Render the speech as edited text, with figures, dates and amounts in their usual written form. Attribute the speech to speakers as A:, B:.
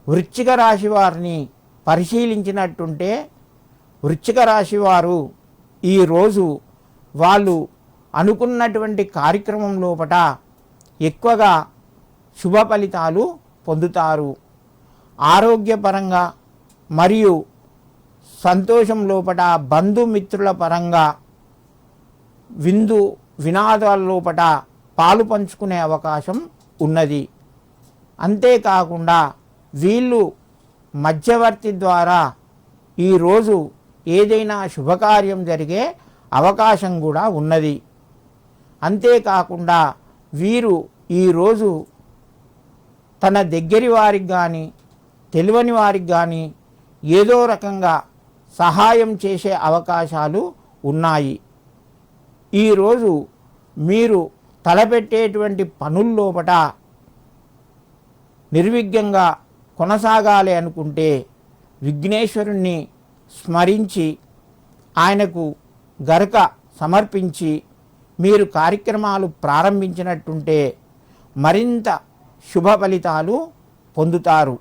A: వృశ్చిక రాశి వారిని పరిశీలించినట్టుంటే వృశ్చిక రాశి వారు ఈరోజు వాళ్ళు అనుకున్నటువంటి కార్యక్రమం లోపట ఎక్కువగా శుభ ఫలితాలు పొందుతారు. ఆరోగ్యపరంగా మరియు సంతోషం లోపట బంధుమిత్రుల పరంగా వినాదాల లోపట పాలు పంచుకునే అవకాశం ఉన్నది. అంతేకాకుండా వీళ్ళు మధ్యవర్తి ద్వారా ఈరోజు ఏదైనా శుభకార్యం జరిగే అవకాశం కూడా ఉన్నది. అంతేకాకుండా వీరు ఈరోజు తన దగ్గరి వారికి కానీ తెలియని వారికి కానీ ఏదో రకంగా సహాయం చేసే అవకాశాలు ఉన్నాయి. ఈరోజు మీరు తలపెట్టేటువంటి పనుల్లోపట నిర్విఘ్నంగా కొనసాగాలి అనుకుంటే విఘ్నేశ్వరుణ్ణి స్మరించి ఆయనకు గరక సమర్పించి మీరు కార్యక్రమాలు ప్రారంభించినట్టుంటే మరింత శుభ ఫలితాలు పొందుతారు.